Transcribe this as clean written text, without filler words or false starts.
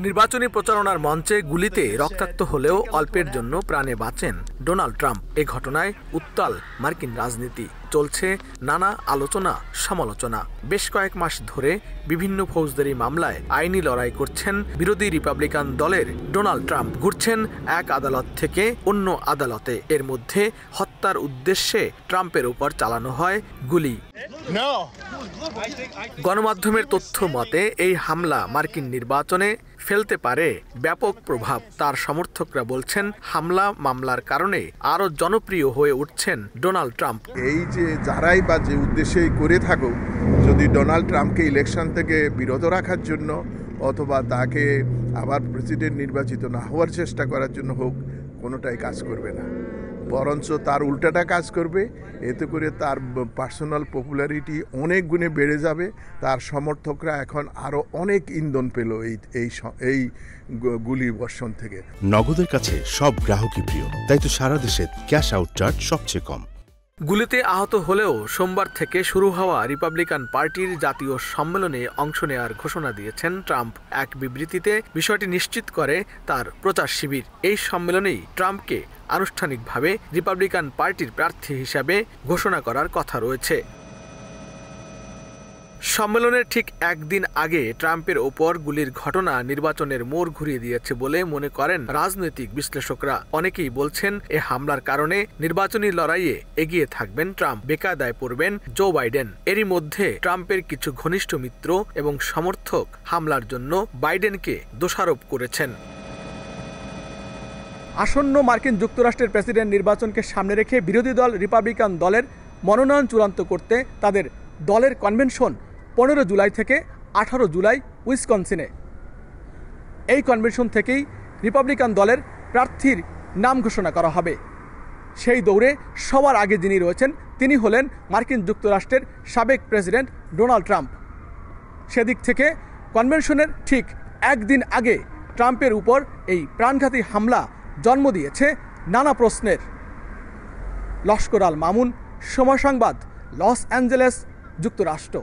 নির্বাচনী প্রচারণার মঞ্চে গুলিতে রক্তাক্ত হলেও অল্পের জন্য প্রাণে বাঁচেন ডোনাল্ড ট্রাম্প। এ ঘটনায় উত্তাল মার্কিন রাজনীতি, চলছে নানা আলোচনা সমালোচনা। বেশ কয়েক মাস ধরে বিভিন্ন ফৌজদারি মামলায় আইনি লড়াই করছেন বিরোধী রিপাবলিকান দলের ডোনাল্ড ট্রাম্প। ঘুরছেন এক আদালত থেকে অন্য আদালতে। এর মধ্যে হত্যার উদ্দেশ্যে ট্রাম্পের উপর চালানো হয় গুলি। গণমাধ্যমের তথ্য মতে এই হামলা মার্কিন নির্বাচনে ফেলতে পারে ব্যাপক প্রভাব। তার সমর্থকরা বলছেন হামলা মামলার কারণে আরো জনপ্রিয় হয়ে উঠছেন ডোনাল্ড ট্রাম্প। এই যে যারাই বা যে উদ্দেশ্যেই করে থাকুক, যদি ডোনাল্ড ট্রাম্পকে ইলেকশন থেকে বিরত রাখার জন্য অথবা তাকে আবার প্রেসিডেন্ট নির্বাচিত না হওয়ার চেষ্টা করার জন্য হোক, কোনোটাই কাজ করবে না, বরঞ্চ তার উল্টাটা কাজ করবে। এতে করে তার পার্সোনাল পপুলারিটি অনেক গুণে বেড়ে যাবে। তার সমর্থকরা এখন আরো অনেক ইন্ধন পেল এই গুলি বর্ষণ থেকে। নগদের কাছে সব গ্রাহকই প্রিয়, তাই তো সারা দেশে ক্যাশ আউট চার্জ সবচেয়ে কম। গুলিতে আহত হলেও সোমবার থেকে শুরু হওয়া রিপাবলিকান পার্টির জাতীয় সম্মেলনে অংশ নেওয়ার ঘোষণা দিয়েছেন ট্রাম্প। এক বিবৃতিতে বিষয়টি নিশ্চিত করে তার প্রচার শিবির। এই সম্মেলনেই ট্রাম্পকে আনুষ্ঠানিকভাবে রিপাবলিকান পার্টির প্রার্থী হিসাবে ঘোষণা করার কথা রয়েছে। সম্মেলনের ঠিক একদিন আগে ট্রাম্পের ওপর গুলির ঘটনা নির্বাচনের মোড় ঘুরিয়ে দিয়েছে বলে মনে করেন রাজনৈতিক বিশ্লেষকরা। অনেকেই বলছেন এ হামলার কারণে নির্বাচনী লড়াইয়ে এগিয়ে থাকবেন ট্রাম্প, বেকায়দায় পড়বেন জো বাইডেন। এরই মধ্যে ট্রাম্পের কিছু ঘনিষ্ঠ মিত্র এবং সমর্থক হামলার জন্য বাইডেনকে দোষারোপ করেছেন। আসন্ন মার্কিন যুক্তরাষ্ট্রের প্রেসিডেন্ট নির্বাচনকে সামনে রেখে বিরোধী দল রিপাবলিকান দলের মনোনয়ন চূড়ান্ত করতে তাদের দলের কনভেনশন 15 জুলাই থেকে 18 জুলাই উইসকনসিনে। এই কনভেনশন থেকেই রিপাবলিকান দলের প্রার্থীর নাম ঘোষণা করা হবে। সেই দৌড়ে সবার আগে যিনি রয়েছেন তিনি হলেন মার্কিন যুক্তরাষ্ট্রের সাবেক প্রেসিডেন্ট ডোনাল্ড ট্রাম্প। সেদিক থেকে কনভেনশনের ঠিক একদিন আগে ট্রাম্পের উপর এই প্রাণঘাতী হামলা জন্ম দিয়েছে নানা প্রশ্নের। লস্কর আল মামুন, সময় সংবাদ, লস অ্যাঞ্জেলেস, যুক্তরাষ্ট্র।